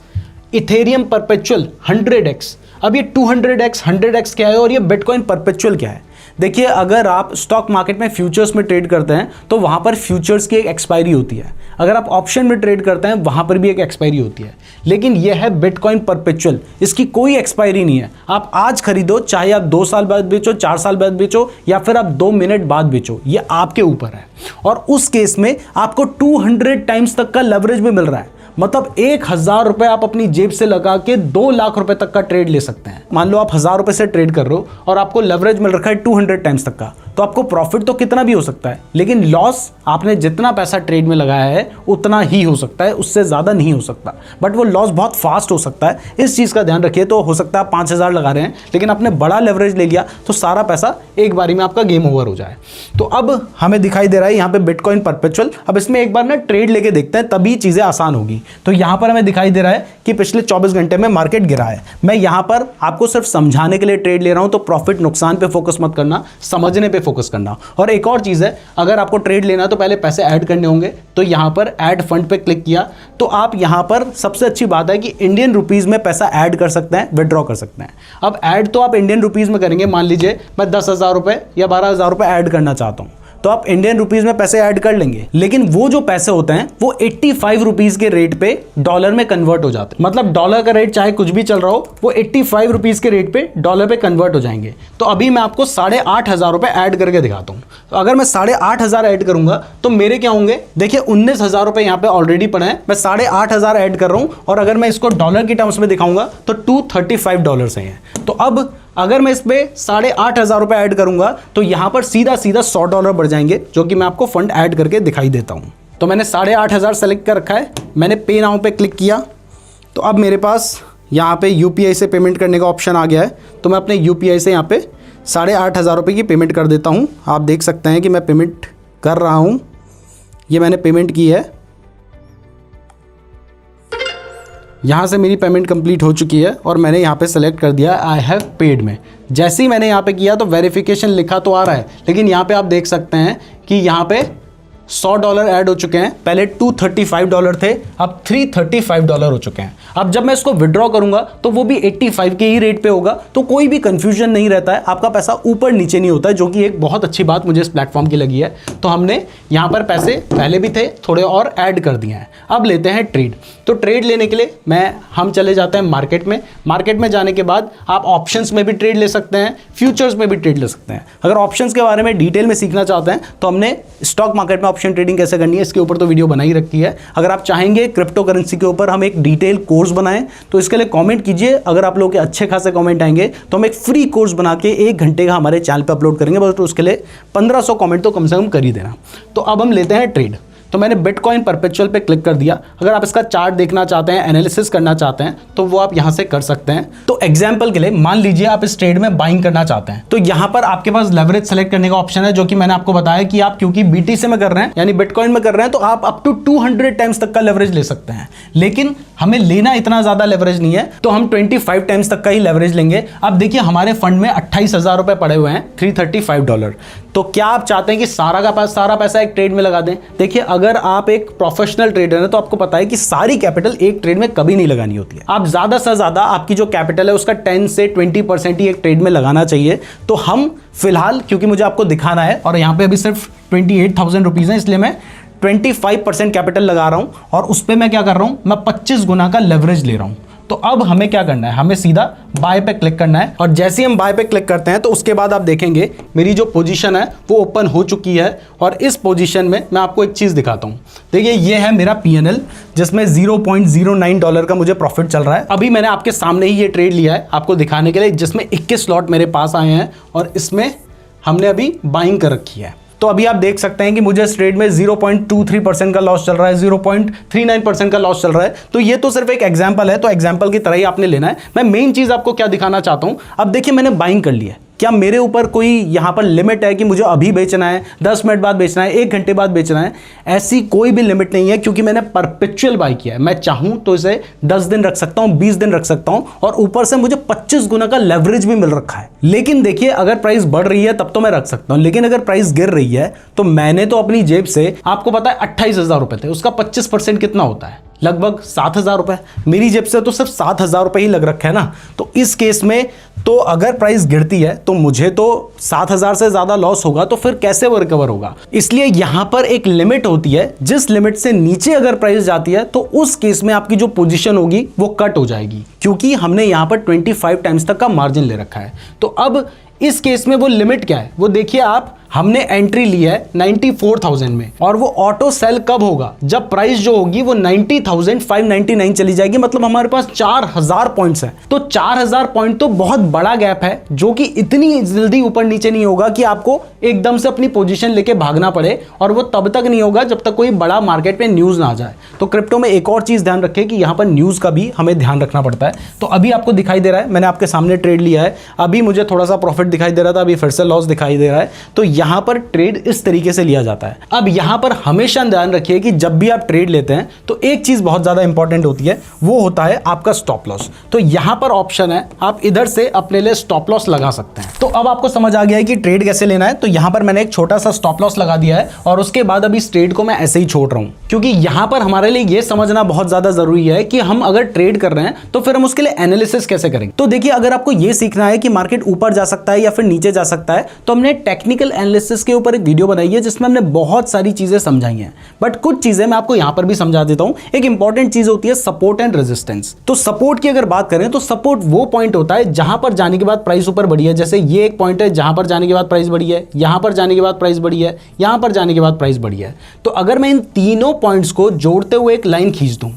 Ethereum perpetual 100x। अब ये 200x 100x क्या है और ये बिटकॉइन परपेचुअल क्या है? देखिए, अगर आप स्टॉक मार्केट में फ्यूचर्स में ट्रेड करते हैं तो वहाँ पर फ्यूचर्स की एक एक्सपायरी होती है। अगर आप ऑप्शन में ट्रेड करते हैं वहाँ पर भी एक एक्सपायरी होती है। लेकिन यह है बिटकॉइन परपेचुअल, इसकी कोई एक्सपायरी नहीं है। आप आज खरीदो, चाहे आप 2 साल बाद बेचो, 4 साल बाद बेचो, या फिर आप 2 मिनट बाद बेचो, ये आपके ऊपर है। और उस केस में आपको 200 टाइम्स तक का लेवरेज भी मिल रहा है। मतलब 1,000 रुपए आप अपनी जेब से लगा के 2 लाख रुपए तक का ट्रेड ले सकते हैं। मान लो आप 1,000 रुपए से ट्रेड कर रहे हो और आपको लेवरेज मिल रखा है 200 टाइम्स तक का, तो आपको प्रॉफिट तो कितना भी हो सकता है, लेकिन लॉस आपने जितना पैसा ट्रेड में लगाया है उतना ही हो सकता है, उससे ज़्यादा नहीं हो सकता। बट वो लॉस बहुत फास्ट हो सकता है, इस चीज़ का ध्यान रखिए। तो हो सकता है आप 5,000 लगा रहे हैं लेकिन आपने बड़ा लेवरेज ले लिया तो सारा पैसा एक बारी में आपका गेम ओवर हो जाए। तो अब हमें दिखाई दे रहा है यहाँ पे बिटकॉइन परपेचुअल। अब इसमें एक बार ना ट्रेड लेके देखते हैं, तभी चीज़ें आसान होगी। तो यहाँ पर हमें दिखाई दे रहा है कि पिछले 24 घंटे में मार्केट गिरा है। मैं यहाँ पर आपको सिर्फ समझाने के लिए ट्रेड ले रहा हूँ, तो प्रॉफिट नुकसान पे फोकस मत करना, समझने पे फोकस करना। और एक और चीज़ है, अगर आपको ट्रेड लेना है तो पहले पैसे ऐड करने होंगे। तो यहाँ पर ऐड फंड पे क्लिक किया तो आप यहाँ पर सबसे अच्छी बात है कि इंडियन रुपीज़ में पैसा ऐड कर सकते हैं, विड्रॉ कर सकते हैं। अब ऐड तो आप इंडियन रुपीज़ में करेंगे। मान लीजिए मैं 10,000 रुपये या 12,000 रुपये ऐड करना चाहता हूँ, तो आप इंडियन रुपीस में पैसे ऐड कर लेंगे, लेकिन वो जो पैसे होते हैं वो 85 रुपीस के रेट पे डॉलर में कन्वर्ट हो जाते हैं। मतलब डॉलर का रेट चाहे कुछ भी चल रहा हो, वो 85 रुपीस के रेट पे डॉलर पे कन्वर्ट हो जाएंगे। तो अभी मैं आपको 8,500 रुपए ऐड करके दिखाता हूँ। तो अगर मैं 8,500 ऐड करूंगा तो मेरे क्या होंगे, देखिए 19,000 रुपए यहाँ पे ऑलरेडी पड़े हैं। मैं 8,500 ऐड कर रहा हूँ और अगर मैं इसको डॉलर की टर्म्स में दिखाऊंगा तो $235 से है। तो अब अगर मैं इसमें 8,500 रुपए ऐड करूंगा तो यहां पर सीधा सीधा $100 बढ़ जाएंगे, जो कि मैं आपको फंड ऐड करके दिखाई देता हूं। तो मैंने 8,500 सेलेक्ट कर रखा है, मैंने पे नाउ पे क्लिक किया। तो अब मेरे पास यहां पे UPI से पेमेंट करने का ऑप्शन आ गया है। तो मैं अपने UPI से यहां पे 8,500 रुपये की पेमेंट कर देता हूं। आप देख सकते हैं कि मैं पेमेंट कर रहा हूं, ये मैंने पेमेंट की है। यहाँ से मेरी पेमेंट कंप्लीट हो चुकी है और मैंने यहाँ पे सेलेक्ट कर दिया आई हैव पेड में। जैसे ही मैंने यहाँ पे किया तो वेरिफिकेशन लिखा तो आ रहा है, लेकिन यहाँ पे आप देख सकते हैं कि यहाँ पे $100 ऐड हो चुके हैं। पहले $235 थे, अब $335 हो चुके हैं। अब जब मैं इसको विड्रॉ करूंगा तो वो भी 85 के ही रेट पे होगा, तो कोई भी कंफ्यूजन नहीं रहता है, आपका पैसा ऊपर नीचे नहीं होता है, जो कि एक बहुत अच्छी बात मुझे इस प्लेटफॉर्म की लगी है। तो हमने यहाँ पर पैसे पहले भी थे, थोड़े और ऐड कर दिए हैं। अब लेते हैं ट्रेड। तो ट्रेड लेने के लिए हम चले जाते हैं मार्केट में। मार्केट में जाने के बाद आप ऑप्शंस में भी ट्रेड ले सकते हैं, फ्यूचर्स में भी ट्रेड ले सकते हैं। अगर ऑप्शंस के बारे में डिटेल में सीखना चाहते हैं तो हमने स्टॉक मार्केट में ऑप्शन ट्रेडिंग कैसे करनी है इसके ऊपर तो वीडियो बनाई रखी है। अगर आप चाहेंगे क्रिप्टो करेंसी के ऊपर हम एक डिटेल कोर्स बनाएं तो इसके लिए कमेंट कीजिए। अगर आप लोगों के अच्छे खासे कमेंट आएंगे तो हम एक फ्री कोर्स बना के 1 घंटे का हमारे चैनल पे अपलोड करेंगे, बस उसके लिए 1500 कमेंट तो कम से कम कर ही देना। तो अब हम लेते हैं ट्रेड। तो मैंने बिटकॉइन परपेचुअल पे क्लिक कर दिया। अगर आप इसका चार्ट देखना चाहते हैं, एनालिसिस करना चाहते हैं तो वो आप यहां से कर सकते हैं। तो एग्जांपल के लिए मान लीजिए आप इस ट्रेड में बाइंग करना चाहते हैं, तो यहां पर आपके पास लेवरेज सेलेक्ट करने का ऑप्शन है, जो कि मैंने आपको बताया कि आप क्योंकि बीटीसी में कर रहे हैं यानी बिटकॉइन में कर रहे हैं तो आप अप टू 200 टाइम्स तक का लेवरेज ले सकते हैं। लेकिन हमें लेना इतना ज्यादा लेवरेज नहीं है, तो हम 25 टाइम्स तक का ही लेवरेज लेंगे। अब देखिए हमारे फंड में 28,000 रुपए पड़े हुए हैं, $335। तो क्या आप चाहते हैं कि सारा पैसा एक ट्रेड में लगा दें? देखिए अगर आप एक प्रोफेशनल ट्रेडर हैं तो आपको पता है कि सारी कैपिटल एक ट्रेड में कभी नहीं लगानी होती है। आप ज्यादा से ज्यादा आपकी जो कैपिटल है उसका 10 से 20% ही एक ट्रेड में लगाना चाहिए। तो हम फिलहाल, क्योंकि मुझे आपको दिखाना है और यहाँ पे अभी सिर्फ 28,000 रुपीज है, इसलिए मैं 25% कैपिटल लगा रहा हूं और उस पर मैं क्या कर रहा हूं, मैं 25 गुना का लेवरेज ले रहा हूं। तो अब हमें क्या करना है, हमें सीधा बाय पे क्लिक करना है और जैसे ही हम बाय पे क्लिक करते हैं तो उसके बाद आप देखेंगे मेरी जो पोजीशन है वो ओपन हो चुकी है। और इस पोजीशन में मैं आपको एक चीज दिखाता हूं। देखिए ये है मेरा पीएनएल जिसमें $0.09 का मुझे प्रॉफिट चल रहा है। अभी मैंने आपके सामने ही ये ट्रेड लिया है आपको दिखाने के लिए, जिसमें 21 स्लॉट मेरे पास आए हैं और इसमें हमने अभी बाइंग कर रखी है। तो अभी आप देख सकते हैं कि मुझे इस ट्रेड में 0.23% का लॉस चल रहा है, 0.39% का लॉस चल रहा है। तो ये तो सिर्फ एक एग्जांपल है, तो एग्जांपल की तरह ही आपने लेना है। मैं मेन चीज आपको क्या दिखाना चाहता हूं, अब देखिए मैंने बाइंग कर लिया है। क्या मेरे ऊपर कोई यहां पर लिमिट है कि मुझे अभी बेचना है, 10 मिनट बाद बेचना है, 1 घंटे बाद बेचना है? ऐसी कोई भी लिमिट नहीं है, क्योंकि मैंने परपेचुअल बाय किया है। मैं चाहूं तो इसे 10 दिन रख सकता हूं, 20 दिन रख सकता हूं और ऊपर से मुझे 25 गुना का लेवरेज भी मिल रखा है। लेकिन देखिए अगर प्राइस बढ़ रही है तब तो मैं रख सकता हूं, लेकिन अगर प्राइस गिर रही है तो मैंने तो अपनी जेब से, आपको पता है 28,000 रुपए थे, उसका 25% कितना होता है, लगभग 7,000 रुपए। मेरी जेब से तो सिर्फ 7,000 रुपए ही लग रखा है ना। तो इस केस में तो अगर प्राइस गिरती है तो मुझे तो 7,000 से ज्यादा लॉस होगा, तो फिर कैसे वो रिकवर होगा? इसलिए यहां पर एक लिमिट होती है, जिस लिमिट से नीचे अगर प्राइस जाती है तो उस केस में आपकी जो पोजीशन होगी वो कट हो जाएगी, क्योंकि हमने यहां पर 25 टाइम्स तक का मार्जिन ले रखा है। तो अब इस केस में वो लिमिट क्या है वो देखिए आप। हमने एंट्री ली है 94,000 में और वो ऑटो सेल कब होगा, जब प्राइस जो होगी वो 90,599 चली जाएगी, मतलब हमारे पास 4,000 पॉइंट्स हैं। तो 4,000 पॉइंट तो बहुत बड़ा गैप है, जो कि इतनी जल्दी ऊपर नीचे नहीं होगा कि आपको एकदम से अपनी पोजीशन लेके भागना पड़े, और वो तब तक नहीं होगा जब तक कोई बड़ा मार्केट में न्यूज ना आ जाए। तो क्रिप्टो में एक और चीज ध्यान रखें कि यहां पर न्यूज का भी हमें ध्यान रखना पड़ता है। तो अभी आपको दिखाई दे रहा है, मैंने आपके सामने ट्रेड लिया है, अभी मुझे थोड़ा सा प्रॉफिट दिखाई दे रहा था, अभी फिर से लॉस दिखाई दे रहा है। तो यहां पर ट्रेड इस तरीके से लिया जाता है। अब यहां पर हमेशा ध्यान रखिए कि जब भी आप ट्रेड लेते हैं तो एक चीज बहुत ज्यादा इंपॉर्टेंट होती है, वो होता है आपका स्टॉप लॉस। तो यहां पर ऑप्शन है, आप इधर से अपने लिए स्टॉप लॉस लगा सकते हैं। तो अब आपको समझ आ गया है कि ट्रेड कैसे लेना है। तो यहां पर मैंने एक छोटा सा स्टॉप लॉस लगा दिया है और उसके बाद अभी इस ट्रेड को मैं ऐसे ही छोड़ रहा हूं, क्योंकि यहां पर हमारे लिए यह समझना बहुत ज्यादा जरूरी है कि हम अगर ट्रेड कर रहे हैं तो फिर हम उसके लिए एनालिसिस कैसे करेंगे। तो देखिए अगर आपको यह सीखना है कि मार्केट ऊपर जा सकता है या फिर नीचे जा सकता है, तो हमने टेक्निकल एनालिसिस के ऊपर एक वीडियो बनाई है जिसमें हमने बहुत सारी चीजें समझाई हैं, बट कुछ चीजें मैं आपको यहां पर भी समझा देता हूं। एक इंपॉर्टेंट चीज होती है सपोर्ट एंड रेजिस्टेंस। तो सपोर्ट की अगर बात करें तो सपोर्ट वो पॉइंट होता है जहां पर जाने के बाद प्राइस ऊपर बढ़ी है। जैसे ये एक पॉइंट है जहां पर जाने के बाद प्राइस बढ़ी है, यहां पर जाने के बाद प्राइस बढ़ी है, यहां पर जाने के बाद प्राइस बढ़ी है। तो अगर मैं इन तीनों पॉइंट्स को जोड़ते हुए एक लाइन खींच दूं,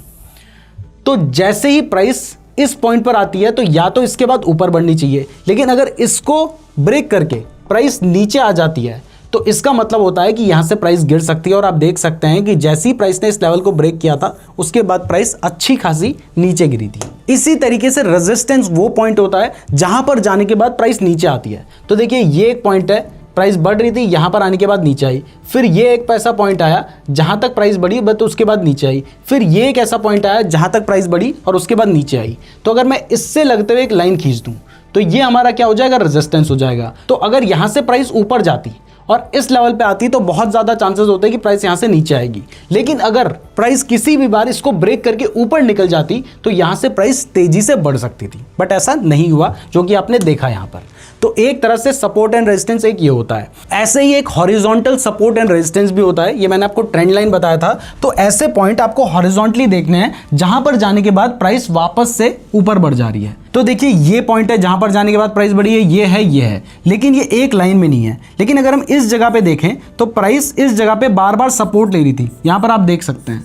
तो जैसे ही प्राइस इस पॉइंट पर आती है तो या तो इसके बाद ऊपर बढ़नी चाहिए, लेकिन अगर इसको ब्रेक करके प्राइस नीचे आ जाती है तो इसका मतलब होता है कि यहां से प्राइस गिर सकती है। और आप देख सकते हैं कि जैसे ही प्राइस ने इस लेवल को ब्रेक किया था उसके बाद प्राइस अच्छी खासी नीचे गिरी थी। इसी तरीके से रेजिस्टेंस वो पॉइंट होता है जहां पर जाने के बाद प्राइस नीचे आती है। तो देखिए ये एक पॉइंट है, प्राइस बढ़ रही थी, यहां पर आने के बाद नीचे आई। फिर ये एक ऐसा पॉइंट आया जहां तक प्राइस बढ़ी बट उसके बाद नीचे आई। फिर ये एक ऐसा पॉइंट आया जहां तक प्राइस बढ़ी और उसके बाद नीचे आई। तो अगर मैं इससे लगते हुए एक लाइन खींच दूं तो ये हमारा क्या हो जाएगा, रेजिस्टेंस हो जाएगा। तो अगर यहां से प्राइस ऊपर जाती और इस लेवल पे आती है तो बहुत ज़्यादा चांसेस होते हैं कि प्राइस यहाँ से नीचे आएगी। लेकिन अगर प्राइस किसी भी बार इसको ब्रेक करके ऊपर निकल जाती तो यहाँ से प्राइस तेजी से बढ़ सकती थी, बट ऐसा नहीं हुआ जो कि आपने देखा यहाँ पर। तो एक तरह से सपोर्ट एंड रेजिस्टेंस एक ये होता है। ऐसे ही एक हॉरिजॉन्टल सपोर्ट एंड रेजिस्टेंस भी होता है, ये मैंने आपको ट्रेंड लाइन बताया था। तो ऐसे पॉइंट आपको हॉरिजॉन्टली देखने हैं जहां पर जाने के बाद प्राइस वापस से ऊपर बढ़ जा रही है। तो देखिए ये पॉइंट है जहां पर जाने के बाद प्राइस बढ़ी है, ये है, लेकिन ये एक लाइन में नहीं है। लेकिन अगर हम इस जगह पे देखें तो प्राइस इस जगह पे बार बार सपोर्ट ले रही थी, यहां पर आप देख सकते हैं।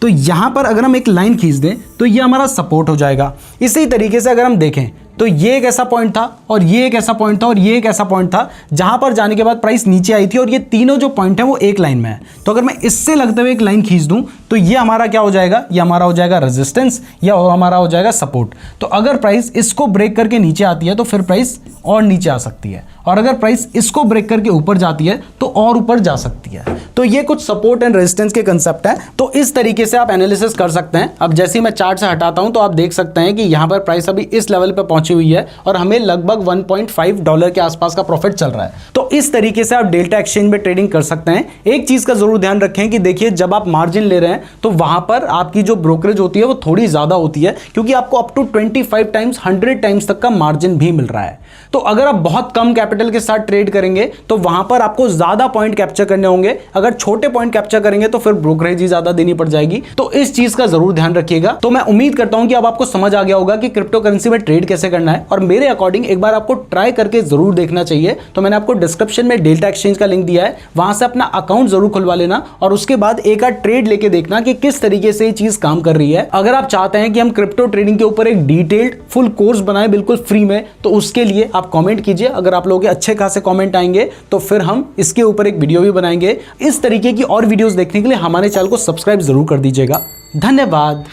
तो यहां पर अगर हम एक लाइन खींच दें तो ये हमारा सपोर्ट हो जाएगा। इसी तरीके से अगर हम देखें तो ये एक ऐसा पॉइंट था और ये एक ऐसा पॉइंट था और ये एक ऐसा पॉइंट था जहां पर जाने के बाद प्राइस नीचे आई थी, और ये तीनों जो पॉइंट है वो एक लाइन में है। तो अगर मैं इससे लगते हुए एक लाइन खींच दूं तो ये हमारा क्या हो जाएगा, ये हमारा हो जाएगा रेजिस्टेंस या हमारा हो जाएगा सपोर्ट। तो अगर प्राइस इसको ब्रेक करके नीचे आती है तो फिर प्राइस और नीचे आ सकती है, और अगर प्राइस इसको ब्रेक करके ऊपर जाती है तो और ऊपर जा सकती है। तो ये कुछ सपोर्ट एंड रेजिस्टेंस के कंसेप्ट है। तो इस तरीके से आप एनालिसिस कर सकते हैं। अब जैसे ही मैं चार्ट से हटाता हूं तो आप देख सकते हैं कि यहां पर प्राइस अभी इस लेवल पे पहुंची हुई है और हमें लगभग $1.5 के आसपास का प्रॉफिट चल रहा है। तो इस तरीके से आप डेल्टा एक्सचेंज में ट्रेडिंग कर सकते हैं। एक चीज का जरूर ध्यान रखें कि देखिए जब आप मार्जिन ले रहे हैं तो वहां पर आपकी जो ब्रोकरेज होती है वो थोड़ी ज्यादा होती है, क्योंकि आपको अप टू 25 टाइम्स 100 टाइम्स तक का मार्जिन भी मिल रहा है। तो अगर आप बहुत कम कैपिटल के साथ ट्रेड करेंगे तो वहां पर आपको ज्यादा पॉइंट कैप्चर करने होंगे। अगर छोटे पॉइंट कैप्चर करेंगे तो फिर ब्रोकरेज ही ज्यादा देनी पड़ जाएगी। तो इस चीज का जरूर ध्यान रखिएगा। तो मैं उम्मीद करता हूं कि अब आपको समझ आ गया होगा कि क्रिप्टो करेंसी में ट्रेड कैसे करना है, और मेरे अकॉर्डिंग एक बार आपको ट्राई करके जरूर देखना चाहिए। तो मैंने आपको डिस्क्रिप्शन में डेल्टा एक्सचेंज का लिंक दिया है, वहां से अपना अकाउंट जरूर खुलवा लेना और उसके बाद एक आध ट्रेड लेके देखना कि किस तरीके से ये चीज काम कर रही है। अगर आप चाहते हैं कि हम क्रिप्टो ट्रेडिंग के ऊपर एक डिटेल्ड फुल कोर्स बनाएं बिल्कुल फ्री में, तो उसके लिए आप कमेंट कीजिए। अगर आप लोगों के अच्छे खासे कमेंट आएंगे तो फिर हम इसके ऊपर एक वीडियो भी बनाएंगे। इस तरीके की और वीडियोस देखने के लिए हमारे चैनल को सब्सक्राइब जरूर कर दीजिएगा। धन्यवाद।